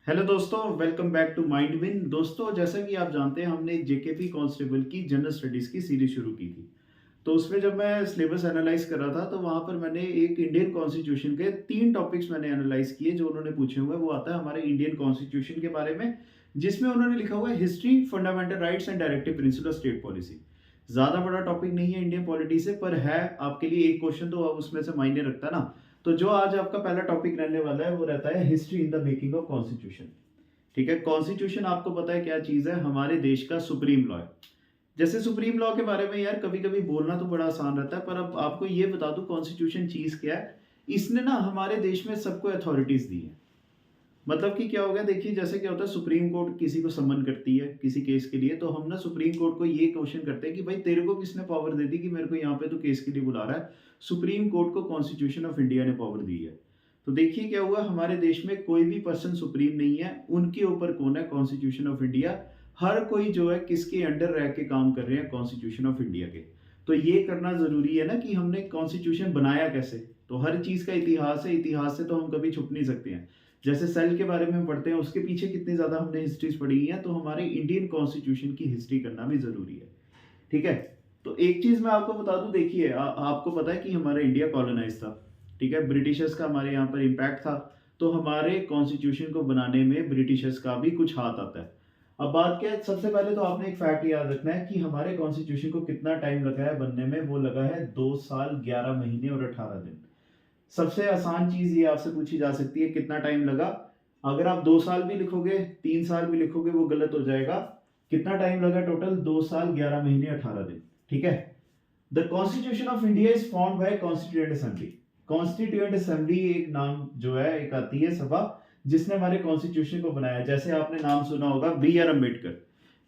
Hello दोस्तों, welcome back to Mind Win. दोस्तों, जैसा कि आप जानते हैं, हमने जेकेपी कांस्टेबल की जनरल स्टडीज़ की सीरीज़ शुरू की थी। तो उसमें जब मैं सिलेबस एनालाइज़ कर रहा था, तो वहाँ पर मैंने एक इंडियन कॉन्स्टिट्यूशन के 3 टॉपिक्स मैंने एनालाइज़ किए जो उन्होंने पूछे हुए हैं। वो आता है हमारे इंडियन कॉन्स्टिट्यूशन के बारे में, जिसमें उन्होंने लिखा हुआ है history, fundamental rights and directive principle of state policy. ज़्यादा बड़ा टॉपिक नहीं है इंडियन पॉलिटी से, पर है आपके लिए एक क्वेश्चन तो अब उसमें से मायने रखता है ना। तो जो आज आपका पहला टॉपिक रहने वाला है, वो रहता है history in the making of constitution. ठीक है, कॉन्स्टिट्यूशन आपको पता है क्या चीज है? हमारे देश का सुप्रीम लॉ है। जैसे सुप्रीम लॉ के बारे में यार कभी कभी बोलना तो बड़ा आसान रहता है, पर अब आपको ये बता दूं कॉन्स्टिट्यूशन चीज क्या है। इसने ना हमारे देश में सबको अथॉरिटीज दी है। मतलब कि क्या हो गया, देखिए जैसे क्या होता है, सुप्रीम कोर्ट किसी को समन करती है किसी केस के लिए, तो हम ना सुप्रीम कोर्ट को ये क्वेश्चन करते हैं कि भाई तेरे को किसने पावर दे दी कि मेरे को यहाँ पे तो केस के लिए बुला रहा है। सुप्रीम कोर्ट को कॉन्स्टिट्यूशन ऑफ इंडिया ने पावर दी है। तो देखिए क्या हुआ, हमारे देश में कोई भी पर्सन सुप्रीम नहीं है, उनके ऊपर कौन है? Constitution of India. हर कोई जो है किसके अंडर रह के काम कर रहे हैं? कॉन्स्टिट्यूशन ऑफ इंडिया के। तो ये करना जरूरी है ना कि हमने कॉन्स्टिट्यूशन बनाया कैसे। तो हर चीज का इतिहास है, इतिहास से तो हम कभी छुप नहीं सकते हैं। जैसे सेल के बारे में हम पढ़ते हैं, उसके पीछे कितनी ज़्यादा हमने हिस्ट्रीज पढ़ी है, तो हमारे इंडियन कॉन्स्टिट्यूशन की हिस्ट्री करना भी ज़रूरी है। ठीक है। तो एक चीज़ मैं आपको बता दूं, देखिए आपको पता है कि हमारा इंडिया कॉलोनाइज था। ठीक है, ब्रिटिशर्स का हमारे यहाँ पर इम्पैक्ट था। तो हमारे कॉन्स्टिट्यूशन को बनाने में ब्रिटिशर्स का भी कुछ हाथ आता है। अब बात क्या है, सबसे पहले तो आपने एक फैक्ट याद रखना है कि हमारे कॉन्स्टिट्यूशन को कितना टाइम लगा है बनने में। वो लगा है 2 साल 11 महीने और 18 दिन। सबसे आसान चीज ये आपसे पूछी जा सकती है, कितना टाइम लगा? अगर आप 2 साल भी लिखोगे, 3 साल भी लिखोगे, वो गलत हो जाएगा। कितना टाइम लगा टोटल? 2 साल 11 महीने 18 दिन। ठीक है। The constitution of India is formed by constituent assembly. Constituent assembly एक नाम जो है, एक आती है सभा, जिसने हमारे कॉन्स्टिट्यूशन को बनाया। जैसे आपने नाम सुना होगा B R Ambedkar.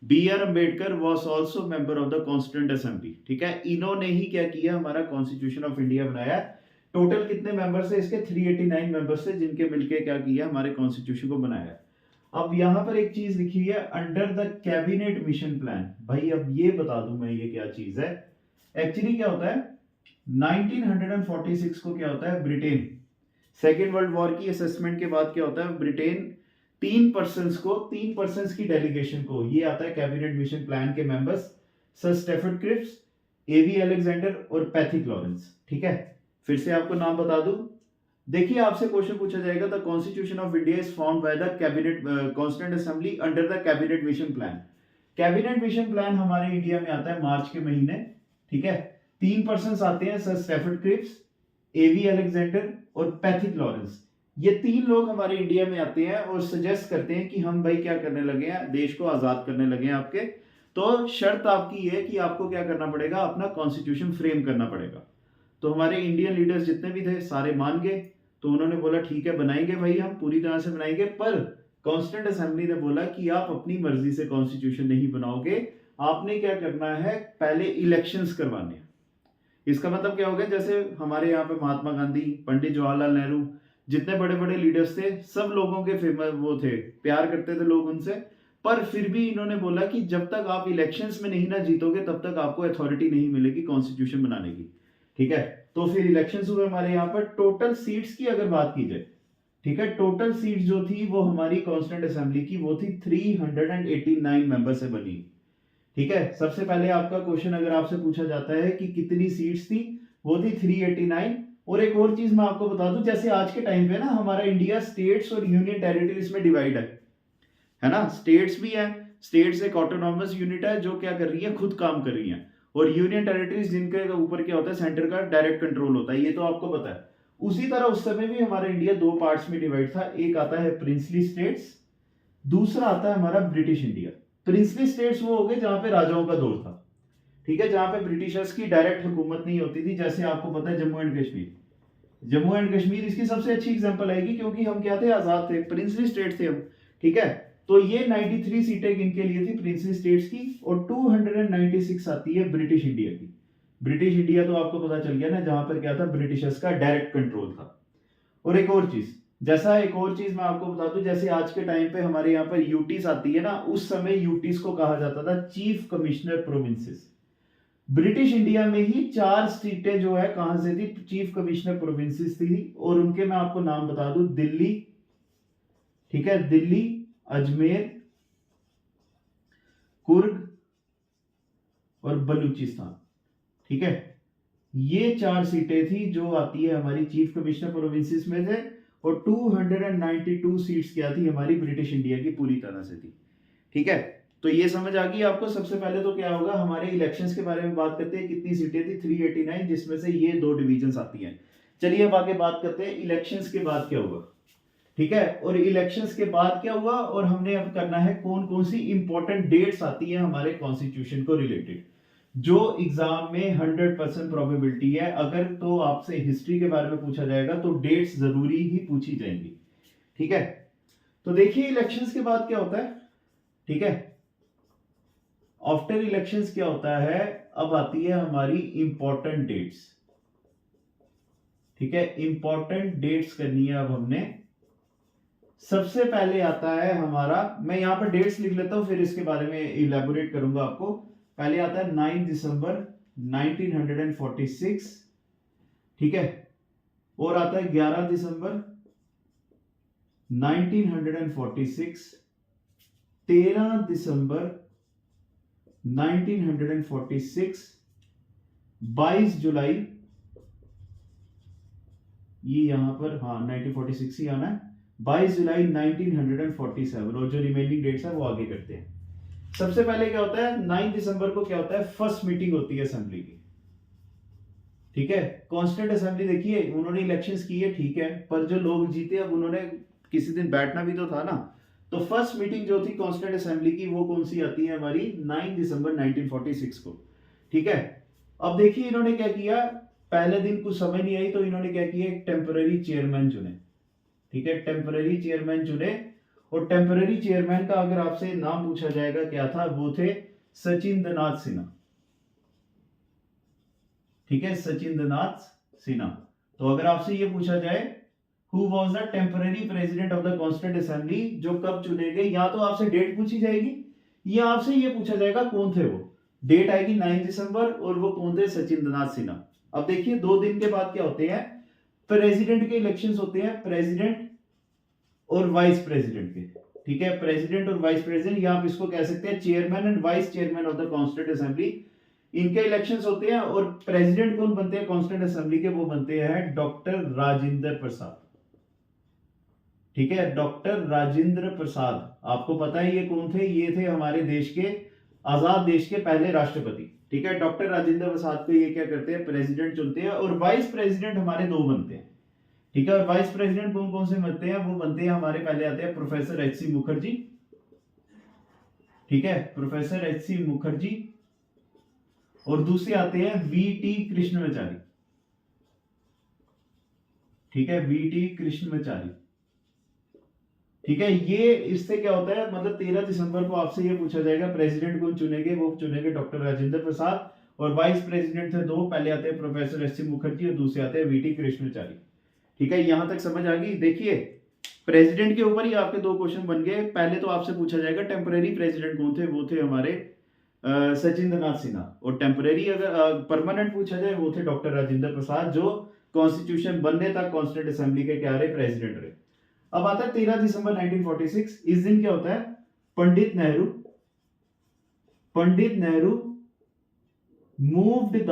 B R Ambedkar was also member of the constituent assembly. ठीक है, इन्होंने ही क्या किया? हमारा कॉन्स्टिट्यूशन ऑफ इंडिया बनाया। टोटल कितने मेंबर्स है इसके? 389 मेंबर्स है, जिनके मिलके क्या किया? हमारे कॉन्स्टिट्यूशन को बनाया। अब यहां पर एक चीज लिखी है, under the cabinet mission plan. भाई अब ये बता दूं मैं, ये क्या चीज है? एक्चुअली क्या होता है, 1946 को क्या होता है, ब्रिटेन सेकेंड वर्ल्ड वॉर की असेसमेंट के बाद क्या होता है, ब्रिटेन 3 पर्सन की डेलीगेशन को, ये आता है कैबिनेट मिशन प्लान के मेंबर्स, सर स्टेफर्ड क्रिप्स, एवी अलेक्जेंडर और पैथिक लॉरेंस। ठीक है, फिर से आपको नाम बता दूं। देखिए आपसे क्वेश्चन पूछा जाएगा, the constitution of India is formed by the cabinet constituent assembly under the cabinet mission plan. Cabinet mission plan हमारे इंडिया में आता है मार्च के महीने। ठीक है, 3 पर्सन आते हैं, सर स्टेफर्ड क्रिप्स, एवी अलेक्जेंडर और पैथिक लॉरेंस। ये 3 लोग हमारे इंडिया में आते हैं और सजेस्ट करते हैं कि हम भाई क्या करने लगे हैं, देश को आजाद करने लगे हैं आपके। तो शर्त आपकी ये है कि आपको क्या करना पड़ेगा? अपना कॉन्स्टिट्यूशन फ्रेम करना पड़ेगा। तो हमारे इंडियन लीडर्स जितने भी थे सारे मान गए। तो उन्होंने बोला ठीक है बनाएंगे भाई, हम पूरी तरह से बनाएंगे। पर कॉन्स्टिट्यूंट असेंबली ने बोला कि आप अपनी मर्जी से कॉन्स्टिट्यूशन नहीं बनाओगे, आपने क्या करना है, पहले इलेक्शंस करवाने हैं। इसका मतलब क्या हो गया, जैसे हमारे यहाँ पे महात्मा गांधी, पंडित जवाहरलाल नेहरू, जितने बड़े बड़े लीडर्स थे, सब लोगों के फेमस वो थे, प्यार करते थे लोग उनसे। पर फिर भी इन्होंने बोला कि जब तक आप इलेक्शंस में नहीं ना जीतोगे, तब तक आपको अथॉरिटी नहीं मिलेगी कॉन्स्टिट्यूशन बनाने की। ठीक है, तो फिर इलेक्शंस हुए हमारे यहाँ पर। टोटल सीट्स की अगर बात की जाए, ठीक है, टोटल सीट्स जो थी वो हमारी कॉन्स्टिट्यूंट असेंबली की, वो थी 389 मेंबर से बनी। ठीक है, सबसे पहले आपका क्वेश्चन अगर आपसे पूछा जाता है कि कितनी सीट्स थी, वो थी 389। और एक और चीज मैं आपको बता दूं, जैसे आज के टाइम पे ना हमारा इंडिया स्टेट्स और यूनियन टेरिटरीज में डिवाइड है ना। स्टेट्स भी है, स्टेट्स एक ऑटोनॉमस यूनिट है जो क्या कर रही है, खुद काम कर रही है। और यूनियन टेरिटरीज जिनके ऊपर क्या होता है, सेंटर का डायरेक्ट कंट्रोल होता है, ये तो आपको पता है। उसी तरह उस समय भी हमारा इंडिया 2 पार्ट्स में डिवाइड था। एक आता है प्रिंसली स्टेट्स, दूसरा आता है हमारा ब्रिटिश इंडिया। प्रिंसली स्टेट्स वो हो गए जहां पे राजाओं का दौर था। ठीक है, जहां पे ब्रिटिशर्स की डायरेक्ट हुकूमत नहीं होती थी। जैसे आपको पता है जम्मू एंड कश्मीर, जम्मू एंड कश्मीर इसकी सबसे अच्छी एग्जांपल आएगी, क्योंकि हम क्या थे, आजाद थे, प्रिंसली स्टेट थे हम। ठीक है, तो ये 93 सीटें इनके लिए थी प्रिंसली स्टेट्स की, और 296 आती है ब्रिटिश इंडिया की। ब्रिटिश इंडिया तो आपको पता चल गया ना, जहां पर क्या था, ब्रिटिशर्स का डायरेक्ट कंट्रोल था। और एक और चीज, जैसा एक और चीज मैं आपको बता दूं, जैसे आज के टाइम पे हमारे यहाँ पर यूटीस आती है ना, उस समय यूटीस को कहा जाता था chief commissioner provinces. British India में ही 4 सीटें जो है कहां से थी, चीफ कमिश्नर प्रोविंसेस थी। और उनके मैं आपको नाम बता दूं, दिल्ली, ठीक है, दिल्ली, अजमेर, कुर्ग और बलूचिस्तान। ठीक है, ये 4 सीटें थी जो आती है हमारी चीफ कमिश्नर प्रोविंसेस में से, और 292 सीट्स क्या थी हमारी ब्रिटिश इंडिया की पूरी तरह से थी। ठीक है, तो ये समझ आ गई आपको। सबसे पहले तो क्या होगा, हमारे इलेक्शंस के बारे में बात करते हैं, कितनी सीटें थी 389, जिसमें से ये 2 डिवीजन आती हैं। चलिए अब आगे बात करते हैं इलेक्शंस के बाद क्या हुआ। ठीक है, और इलेक्शंस के बाद क्या हुआ, और हमने अब करना है कौन कौन सी इंपॉर्टेंट डेट्स आती है हमारे कॉन्स्टिट्यूशन को रिलेटेड, जो एग्जाम में 100% प्रोबेबिलिटी है। अगर तो आपसे हिस्ट्री के बारे में पूछा जाएगा तो डेट्स जरूरी ही पूछी जाएंगी। ठीक है, तो देखिए इलेक्शंस के बाद क्या होता है। ठीक है, आफ्टर इलेक्शंस क्या होता है, अब आती है हमारी इंपॉर्टेंट डेट्स। ठीक है, इंपॉर्टेंट डेट्स करनी है अब हमने। सबसे पहले आता है हमारा, मैं यहां पर डेट्स लिख लेता हूं, फिर इसके बारे में इलेबोरेट करूंगा आपको। पहले आता है 9 दिसंबर 1946। ठीक है, और आता है 11 दिसंबर 1946, 13 दिसंबर 1946, 22 जुलाई, ये यहां पर हाँ 1946 ही आना है, 22 जुलाई 1947, और जो रिमेनिंग डेट्स है वो आगे करते हैं। सबसे पहले क्या होता है, 9 दिसंबर को क्या होता है, फर्स्ट मीटिंग होती है असेंबली की। ठीक है, कॉन्स्टिट्यूंट असेंबली देखिए, उन्होंने इलेक्शंस किए ठीक है, पर जो लोग जीते अब उन्होंने किसी दिन बैठना भी तो था ना। तो फर्स्ट मीटिंग जो थी कॉन्स्टिट्यूंट असेंबली की, वो कौन सी आती है हमारी, 9 दिसंबर 1946 को। ठीक है, अब देखिए इन्होंने क्या किया, पहले दिन कुछ समझ नहीं आई तो इन्होंने क्या किया, एक टेम्पररी चेयरमैन चुने। ठीक है, टेम्पररी चेयरमैन चुने, और टेम्पररी चेयरमैन का अगर आपसे नाम पूछा जाएगा क्या था, वो थे सचिंद्रनाथ सिन्हा। ठीक है, सचिंद्रनाथ सिन्हा। तो अगर आपसे ये पूछा जाए who was the temporary president of the constituent assembly, जो कब चुने गए, या तो आपसे डेट पूछी जाएगी या आपसे ये पूछा जाएगा कौन थे वो। डेट आएगी 9 दिसंबर और वो कौन थे, सचिंद्रनाथ सिन्हा। अब देखिए 2 दिन के बाद क्या होते हैं, प्रेसिडेंट के इलेक्शंस होते हैं, प्रेसिडेंट और वाइस प्रेसिडेंट के। ठीक है, प्रेसिडेंट और वाइस प्रेसिडेंट, या आप इसको कह सकते हैं chairman and vice chairman of the constituent assembly, इनके इलेक्शंस होते हैं। और प्रेसिडेंट कौन बनते हैं कॉन्स्टिट्यूंट असेंबली के, वो बनते हैं डॉक्टर राजेंद्र प्रसाद। ठीक है, डॉक्टर राजेंद्र प्रसाद, आपको पता है ये कौन थे, ये थे हमारे देश के, आजाद देश के पहले राष्ट्रपति। ठीक है, डॉक्टर राजेंद्र प्रसाद को ये क्या करते हैं, प्रेसिडेंट चुनते हैं, और वाइस प्रेसिडेंट हमारे 2 बनते हैं। ठीक है, और वाइस प्रेसिडेंट कौन कौन से बनते हैं, वो बनते हैं हमारे, पहले आते हैं प्रोफेसर एच.सी. मुखर्जी। ठीक है, प्रोफेसर एच.सी. मुखर्जी, और दूसरे आते हैं वी.टी. कृष्णमाचारी। ठीक है, वी.टी. कृष्णमाचारी। ठीक है, ये इससे क्या होता है, मतलब 13 दिसंबर को आपसे ये पूछा जाएगा प्रेसिडेंट कौन चुनेंगे, वो चुनेंगे डॉक्टर राजेंद्र प्रसाद, और वाइस प्रेसिडेंट थे 2, पहले आते हैं प्रोफेसर एच.सी. मुखर्जी और दूसरे आते हैं वी.टी. कृष्णमाचारी। ठीक है, यहां तक समझ आ गई। देखिए प्रेसिडेंट के ऊपर ही आपके 2 क्वेश्चन बन गए। पहले तो आपसे पूछा जाएगा टेम्पररी प्रेसिडेंट कौन थे, वो थे हमारे सचिंद्रनाथ सिन्हा, और टेम्पररी अगर परमानेंट पूछा जाए वो थे डॉक्टर राजेंद्र प्रसाद, जो कॉन्स्टिट्यूशन बनने तक कॉन्स्टिट्यूंट असेंबली के क्या रहे, प्रेसिडेंट रहे। अब आता है 13 दिसंबर 1946। इस दिन क्या होता है, Pandit Nehru moved the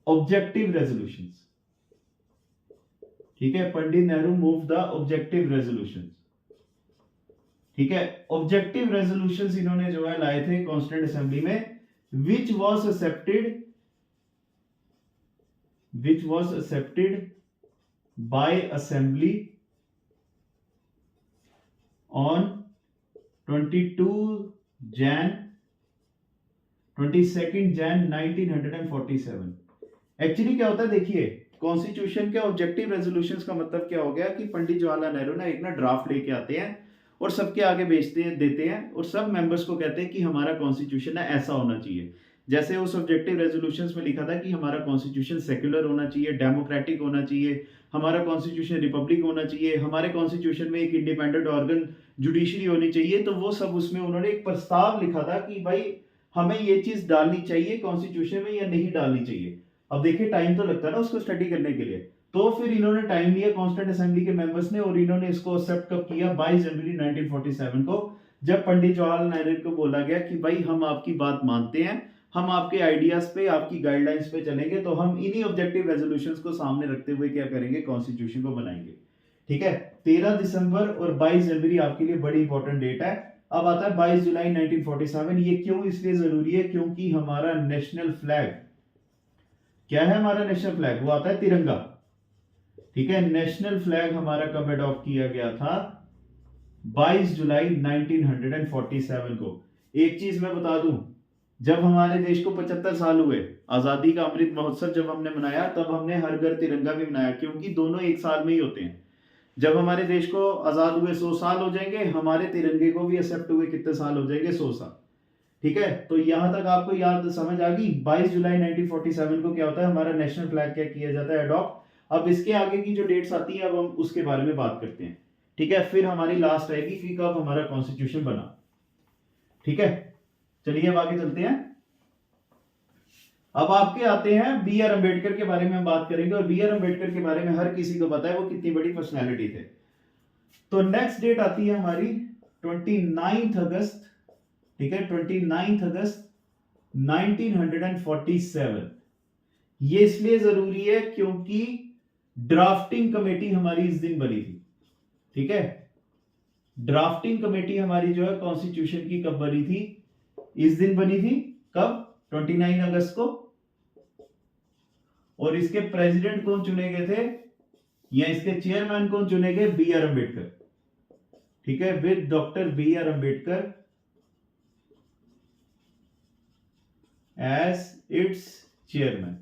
objective resolutions. ठीक है, Pandit Nehru move the objective resolutions. ठीक है, ऑब्जेक्टिव रेजोल्यूशंस इन्होंने जो है लाए थे कॉन्स्टिट्यूंट असेंबली में, which was accepted by assembly on 22 Jain 1947। Actually क्या होता है, देखिए कॉन्स्टिट्यूशन के ऑब्जेक्टिव रेजोल्यूशंस का मतलब क्या हो गया कि पंडित जवाहरलाल नेहरू ना एक ड्राफ्ट लेके आते हैं और सबके आगे देते हैं, और सब मेंबर्स को कहते हैं कि हमारा कॉन्स्टिट्यूशन है ऐसा होना चाहिए। जैसे उस ऑब्जेक्टिव रेजोल्यूशंस में लिखा था कि हमारा कॉन्स्टिट्यूशन सेक्युलर होना चाहिए, डेमोक्रेटिक होना चाहिए, हमारा कॉन्स्टिट्यूशन रिपब्लिक होना चाहिए, हमारे कॉन्स्टिट्यूशन में एक इंडिपेंडेंट ऑर्गन जुडिशरी होनी चाहिए। तो वो सब उसमें उन्होंने एक प्रस्ताव लिखा था कि भाई हमें ये चीज डालनी चाहिए कॉन्स्टिट्यूशन में या नहीं डालनी चाहिए। अब देखिए टाइम तो लगता है ना उसको स्टडी करने के लिए। तो फिर इन्होंने टाइम लिया कॉन्स्टिट्यूंट असेंबली के मेंबर्स ने, और इन्होंने इसको एक्सेप्ट कब किया, 22 जनवरी 1947 को, जब पंडित जवाहरलाल नेहरू को बोला गया कि भाई हम आपकी बात मानते हैं, हम आपके आइडियाज पे, आपकी गाइडलाइंस पे चलेंगे, तो हम इन्हीं ऑब्जेक्टिव रेजोल्यूशंस को सामने रखते हुए क्या करेंगे, कॉन्स्टिट्यूशन को बनाएंगे। ठीक है, 13 दिसंबर और 22 जनवरी आपके लिए बड़ी इंपॉर्टेंट डेट है। अब आता है 22 जुलाई 1947। ये क्यों इसलिए जरूरी है, क्योंकि हमारा नेशनल फ्लैग क्या है, हमारा नेशनल फ्लैग वो आता है तिरंगा। ठीक है, नेशनल फ्लैग हमारा कब अडॉप्ट किया गया था, 22 जुलाई 1947 को। एक चीज मैं बता दूं, जब हमारे देश को 75 साल हुए, आजादी का अमृत महोत्सव जब हमने मनाया, तब हमने हर घर तिरंगा भी मनाया, क्योंकि दोनों एक साल में ही होते हैं। जब हमारे देश को आजाद हुए 100 साल हो जाएंगे, हमारे तिरंगे को भी एक्सेप्ट हुए कितने साल हो जाएंगे, 100 साल। ठीक है, तो यहां तक आपको याद समझ आ गई। 22 जुलाई 1947 को क्या होता है, हमारा नेशनल फ्लैग क्या किया जाता है, अडॉप्ट। अब इसके आगे की जो डेट्स आती है, अब हम उसके बारे में बात करते हैं। ठीक है, फिर हमारी लास्ट आएगी कि कब हमारा कॉन्स्टिट्यूशन बना। ठीक है, चलिए अब आगे चलते हैं। अब आपके आते हैं बी आर अम्बेडकर के बारे में हम बात करेंगे, और बी आर अम्बेडकर के बारे में हर किसी को पता है वो कितनी बड़ी पर्सनैलिटी थे। तो नेक्स्ट डेट आती है हमारी 29 अगस्त। ठीक है, 29 अगस्त 1947। ये इसलिए जरूरी है क्योंकि ड्राफ्टिंग कमेटी हमारी इस दिन बनी थी। ठीक है, ड्राफ्टिंग कमेटी हमारी जो है कॉन्स्टिट्यूशन की कब बनी थी, इस दिन बनी थी, कब, 29 अगस्त को। और इसके प्रेसिडेंट कौन चुने गए थे, या इसके चेयरमैन कौन चुने गए, बी आर अम्बेडकर। ठीक है, with doctor B R Ambedkar as its chairman.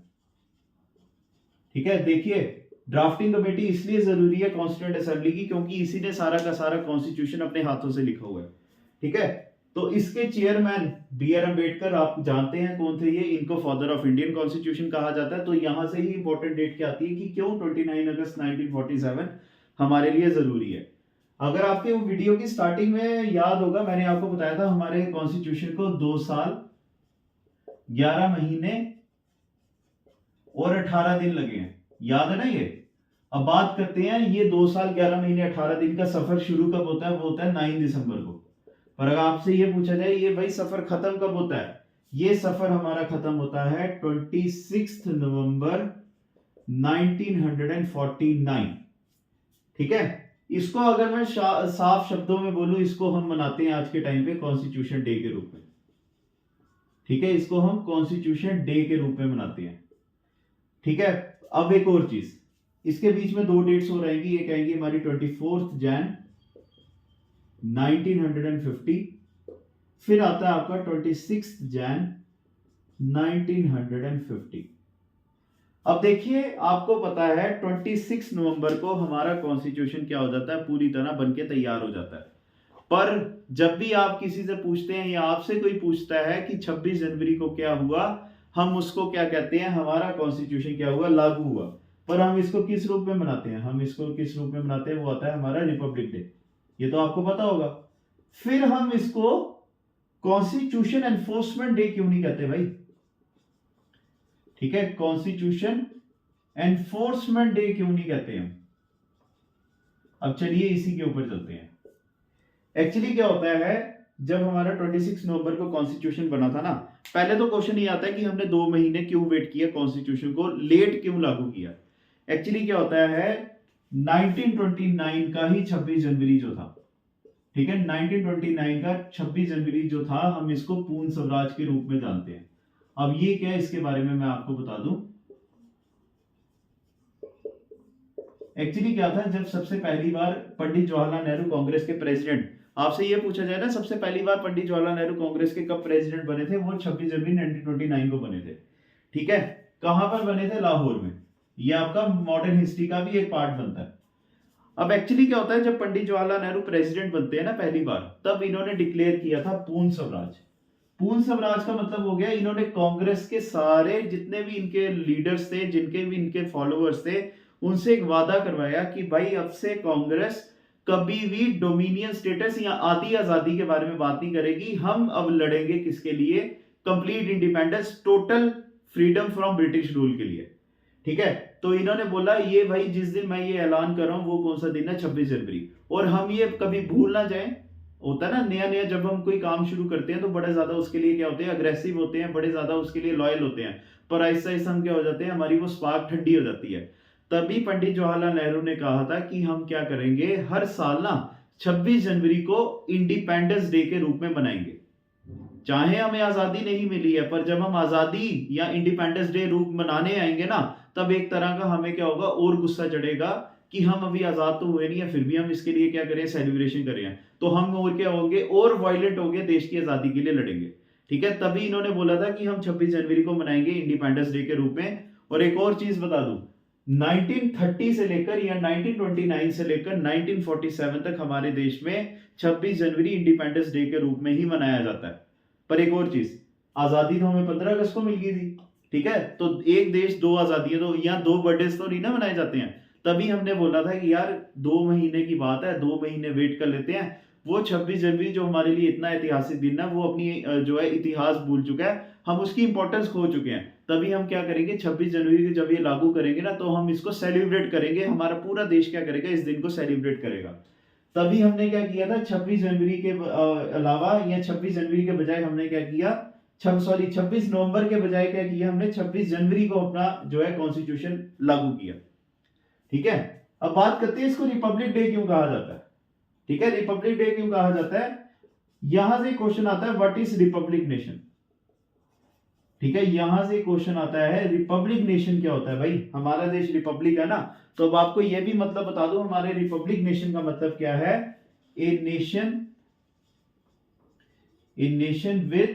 ठीक है, देखिए ड्राफ्टिंग कमेटी इसलिए जरूरी है कॉन्स्टिट्यूएंट असेंबली की, क्योंकि इसी ने सारा का सारा कॉन्स्टिट्यूशन अपने हाथों से लिखा हुआ है। ठीक है, तो इसके चेयरमैन बी आर अम्बेडकर, आप जानते हैं कौन थे ये, इनको फादर ऑफ इंडियन कॉन्स्टिट्यूशन कहा जाता है। तो यहां से ही इंपॉर्टेंट डेट क्या आती है कि क्यों 29 अगस्त 1947 हमारे लिए जरूरी है। अगर आपके वो वीडियो की स्टार्टिंग में याद होगा, मैंने आपको बताया था हमारे कॉन्स्टिट्यूशन को 2 साल 11 महीने और 18 दिन लगे हैं, याद है ना ये। अब बात करते हैं, ये 2 साल 11 महीने 18 दिन का सफर शुरू कब होता है, वो होता है 9 दिसंबर को। पर अगर आपसे ये पूछा जाए ये भाई सफर खत्म कब होता है, ये सफर हमारा खत्म होता है 26 नवंबर 1949। ठीक है, इसको अगर मैं साफ शब्दों में बोलूं, इसको हम मनाते हैं आज के टाइम पे कॉन्स्टिट्यूशन डे के रूप में। ठीक है, इसको हम कॉन्स्टिट्यूशन डे के रूप में मनाते हैं। ठीक है, अब एक और चीज, इसके बीच में 2 डेट्स हो रहेंगी, एक आएंगी हमारी 24 जैन 1950, फिर आता है आपका 26 जैन 1950। अब देखिए, आपको पता है 26 नवंबर को हमारा कॉन्स्टिट्यूशन क्या हो जाता है, पूरी तरह बनके तैयार हो जाता है। पर जब भी आप किसी से पूछते हैं, या आपसे कोई पूछता है कि 26 जनवरी को क्या हुआ, हम उसको क्या कहते हैं, हमारा कॉन्स्टिट्यूशन क्या हुआ, लागू हुआ। पर हम इसको किस रूप में मनाते हैं, हम इसको किस रूप में मनाते हैं, वो आता है हमारा रिपब्लिक डे। ये तो आपको पता होगा। फिर हम इसको कॉन्स्टिट्यूशन एनफोर्समेंट डे क्यों नहीं कहते भाई। ठीक है, कॉन्स्टिट्यूशन एनफोर्समेंट डे क्यों नहीं कहते हम। अब चलिए इसी के ऊपर चलते हैं। एक्चुअली क्या होता है, जब हमारा 26 नवंबर को कॉन्स्टिट्यूशन बना था ना, पहले तो क्वेश्चन ये आता है कि हमने 2 महीने क्यों वेट किया, कॉन्स्टिट्यूशन को लेट क्यों लागू किया। एक्चुअली क्या होता है, 1929 का ही 26 जनवरी जो था, ठीक है, 1929 का 26 जनवरी जो था, हम इसको पूर्ण स्वराज के रूप में जानते हैं। अब ये क्या है, इसके बारे में मैं आपको बता दूं। एक्चुअली क्या था, जब सबसे पहली बार पंडित जवाहरलाल नेहरू कांग्रेस के प्रेसिडेंट, आपसे ये पूछा जाए ना सबसे पहली बार पंडित जवाहरलाल नेहरू कांग्रेस के कब प्रेसिडेंट बने थे, वो 26 जनवरी 1929 को बने थे। ठीक है, कहां पर बने थे, लाहौर में। ये आपका मॉडर्न हिस्ट्री का भी एक पार्ट बनता है। अब एक्चुअली क्या होता है, जब पंडित जवाहरलाल नेहरू प्रेसिडेंट बनते हैं ना पहली बार, तब इन्होंने डिक्लेयर किया था पूर्ण स्वराज। पूर्ण स्वराज का मतलब हो गया, इन्होंने कांग्रेस के सारे जितने भी इनके लीडर्स थे, जिनके भी इनके फॉलोअर्स थे, उनसे एक वादा करवाया कि भाई अब से कांग्रेस कभी भी डोमिनियन स्टेटस या आधी आजादी के बारे में बात नहीं करेगी। हम अब लड़ेंगे किसके लिए, complete independence, total freedom from British rule के लिए। ठीक है। तो इन्होंने बोला ये भाई जिस दिन मैं ये ऐलान कर रहा हूं वो कौन सा दिन है, 26 जनवरी, और हम ये कभी भूल ना जाएं। होता है ना, नया नया जब हम कोई काम शुरू करते हैं तो बड़े ज्यादा उसके लिए क्या होते हैं, अग्रेसिव होते हैं, बड़े ज्यादा उसके लिए लॉयल होते हैं, पर ऐसा ऐसा हम क्या हो जाते हैं, हमारी वो स्पार्क ठंडी हो जाती है। तभी पंडित जवाहरलाल नेहरू ने कहा था कि हम क्या करेंगे, हर साल ना 26 जनवरी को इंडिपेंडेंस डे के रूप में मनाएंगे। चाहे हमें आजादी नहीं मिली है, पर जब हम आजादी या इंडिपेंडेंस डे रूप मनाने आएंगे ना, तब एक तरह का हमें क्या होगा, और गुस्सा चढ़ेगा कि हम अभी आजाद तो हुए नहीं है, फिर भी हम इसके लिए क्या करें, सेलिब्रेशन करें। तो हम और क्या होंगे, और वायलेंट होंगे, देश की आजादी के लिए लड़ेंगे। ठीक है, तभी इन्होंने बोला था कि हम 26 जनवरी को मनाएंगे इंडिपेंडेंस डे के रूप में। और एक और चीज बता दूं, 1930 से लेकर या 1929 से लेकर 1947 तक हमारे देश में 26 जनवरी इंडिपेंडेंस डे के रूप में ही मनाया जाता है। पर एक और चीज, आजादी तो हमें 15 अगस्त को मिल गई थी। ठीक है, तो एक देश दो आजादियां, तो यहाँ दो बर्थडे तो नहीं ना मनाए जाते हैं। तभी हमने बोला था कि यार 2 महीने की बात है, 2 महीने वेट कर लेते हैं। वो 26 जनवरी जो हमारे लिए इतना ऐतिहासिक दिन है, वो अपनी जो है इतिहास भूल चुका है, हम उसकी इंपॉर्टेंस खो चुके हैं। तभी हम क्या करेंगे, 26 जनवरी को जब ये लागू करेंगे ना, तो हम इसको सेलिब्रेट करेंगे, हमारा पूरा देश क्या करेगा, इस दिन को सेलिब्रेट करेगा। तभी हमने क्या किया था, 26 जनवरी के अलावा या 26 जनवरी के बजाय हमने क्या किया, 26 नवंबर के बजाय क्या किया हमने, 26 जनवरी को अपना जो है कॉन्स्टिट्यूशन लागू किया। ठीक है, अब बात करते हैं इसको रिपब्लिक डे क्यों कहा जाता है। ठीक है, रिपब्लिक डे क्यों कहा जाता है, यहां से क्वेश्चन आता है, व्हाट इज रिपब्लिक नेशन। ठीक है, यहां से क्वेश्चन आता है, रिपब्लिक नेशन क्या होता है भाई, हमारा देश रिपब्लिक है ना। तो अब आपको यह भी मतलब बता दूं, हमारे रिपब्लिक नेशन का मतलब क्या है, a nation with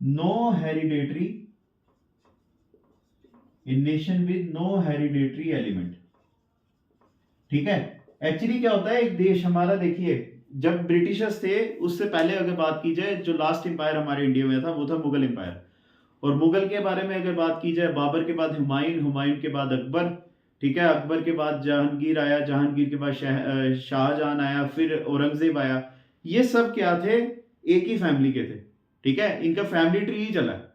no hereditary, a nation with no hereditary element. ठीक है, एक्चुअली क्या होता है, एक देश हमारा, देखिए जब ब्रिटिशर्स थे उससे पहले अगर बात की जाए, जो लास्ट एम्पायर हमारे इंडिया में था वो था मुगल एम्पायर। और मुगल के बारे में अगर बात की जाए, बाबर के बाद हुमायूं, हुमायूं के बाद अकबर। ठीक है, अकबर के बाद जहांगीर आया, जहांगीर के बाद शाहजहां आया, फिर औरंगजेब आया। ये सब क्या थे, एक ही फैमिली के थे। ठीक है, इनका फैमिली ट्री ही चला है।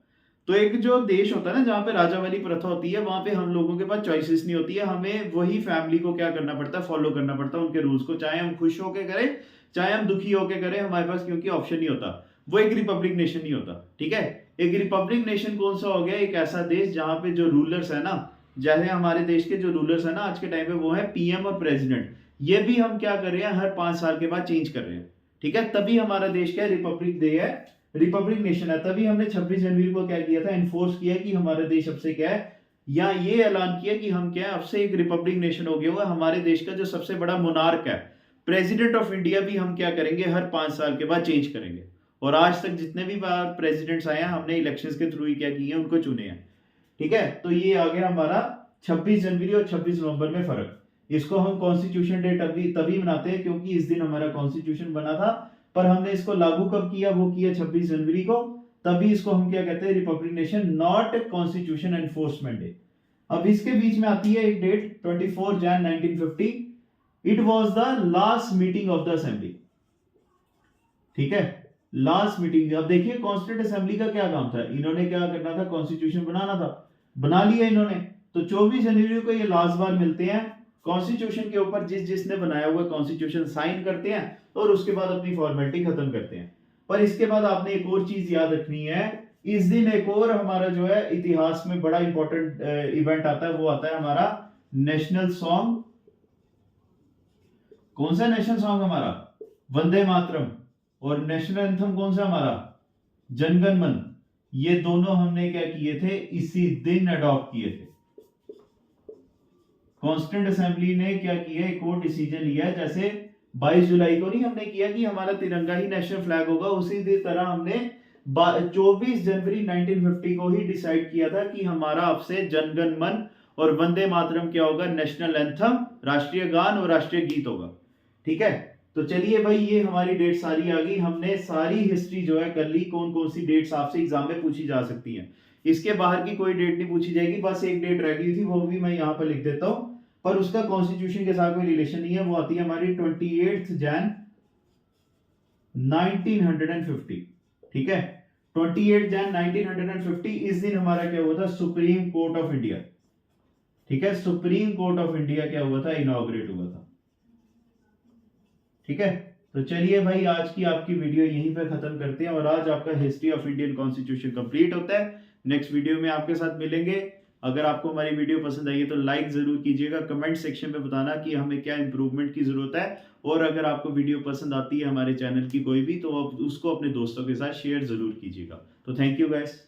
तो एक जो देश होता है ना, जहां पे राजा वाली प्रथा होती है, वहां पे हम लोगों के पास चॉइसेस नहीं होती है, हमें वही फैमिली को क्या करना पड़ता है, फॉलो करना पड़ता है उनके रूल्स को, चाहे हम खुश होके करें चाहे हम दुखी होके करें, हमारे पास क्योंकि ऑप्शन नहीं होता। वो एक रिपब्लिक नेशन नहीं होता। ठीक है, एक रिपब्लिक नेशन कौन सा हो गया, एक ऐसा देश जहां पे जो रूलर्स है ना, जैसे हमारे देश के जो रूलर्स है ना आज के टाइम पे, वो है पीएम और प्रेसिडेंट। ये भी हम क्या कर रहे हैं, हर 5 साल के बाद चेंज कर रहे हैं। ठीक है, तभी हमारा देश क्या रिपब्लिक डे है, रिपब्लिक नेशन है। तभी हमने 26 जनवरी को क्या किया था, एनफोर्स किया कि हमारा देश अब से क्या है, या ये ऐलान किया कि हम क्या है, अब से एक रिपब्लिक नेशन हो गया हुआ। हमारे देश का जो सबसे बड़ा मोनार्क है, प्रेसिडेंट ऑफ इंडिया, भी हम क्या करेंगे, हर 5 साल के बाद चेंज करेंगे। और आज तक जितने भी बार प्रेसिडेंट्स आए हैं, हमने इलेक्शंस के थ्रू ही क्या किए हैं, उनको चुने हैं। ठीक है, तो ये आ गया हमारा 26 जनवरी और 26 नवंबर में फर्क। इसको हम कॉन्स्टिट्यूशन डे तभी तभी मनाते हैं क्योंकि इस दिन हमारा कॉन्स्टिट्यूशन बना था। पर हमने इसको लागू कब किया, वो किया 26 जनवरी को। तभी इसको हम क्या कहते हैं, Republic nation, not constitution enforcement day. अब इसके बीच में आती है एक डेट, 24 जन 1950। It was the last meeting of the assembly. ठीक है, लास्ट मीटिंग। अब देखिए कॉन्स्टिट्यूंट असेंबली का क्या काम था, इन्होंने क्या करना था, कॉन्स्टिट्यूशन बनाना था, बना लिया इन्होंने। तो 24 जनवरी को ये लास्ट बार मिलते हैं, कॉन्स्टिट्यूशन के ऊपर जिसने बनाया हुआ कॉन्स्टिट्यूशन साइन करते हैं, और उसके बाद अपनी फॉर्मेलिटी खत्म करते हैं। पर इसके बाद आपने एक और चीज याद रखनी है, इस दिन एक और हमारा जो है इतिहास में बड़ा इंपॉर्टेंट इवेंट आता है, वो आता है हमारा नेशनल सॉन्ग। कौन सा नेशनल सॉन्ग हमारा, वंदे मातरम। और नेशनल एंथम कौन सा हमारा, जनगण मन। ये दोनों हमने क्या किए थे, इसी दिन अडॉप्ट किए थे। कॉन्स्टिट्यूंट असेंबली ने क्या किया, एक और डिसीजन लिया, जैसे 22 जुलाई को नहीं हमने किया कि हमारा तिरंगा ही नेशनल फ्लैग होगा, उसी तरह हमने 24 जनवरी 1950 को ही डिसाइड किया था कि हमारा अब से जनगण मन और वंदे मातरम क्या होगा, नेशनल एंथम, राष्ट्रीय गान और राष्ट्रीय गीत होगा। ठीक है, तो चलिए भाई, ये हमारी डेट सारी आ गई, हमने सारी हिस्ट्री जो है कर ली, कौन कौन सी डेट्स आपसे एग्जाम में पूछी जा सकती हैं। इसके बाहर की कोई डेट नहीं पूछी जाएगी, बस एक डेट रह गई थी, वो भी मैं यहाँ पर लिख देता हूं, पर उसका कॉन्स्टिट्यूशन के साथ कोई रिलेशन नहीं है। वो आती है हमारी 28 जन 1950। ठीक है, 28 जन 1950, इस दिन हमारा क्या हुआ था, सुप्रीम कोर्ट ऑफ इंडिया। ठीक है, सुप्रीम कोर्ट ऑफ इंडिया क्या हुआ था, इनॉग्रेट हुआ था। ठीक है, तो चलिए भाई आज की आपकी वीडियो यहीं पे खत्म करते हैं और आज आपका history of Indian constitution complete होता है। नेक्स्ट वीडियो में आपके साथ मिलेंगे। अगर आपको हमारी वीडियो पसंद आई है तो लाइक जरूर कीजिएगा, कमेंट सेक्शन में बताना कि हमें क्या इंप्रूवमेंट की जरूरत है, और अगर आपको वीडियो पसंद आती है हमारे चैनल की कोई भी, तो आप उसको अपने दोस्तों के साथ शेयर जरूर कीजिएगा। तो थैंक यू गाइस।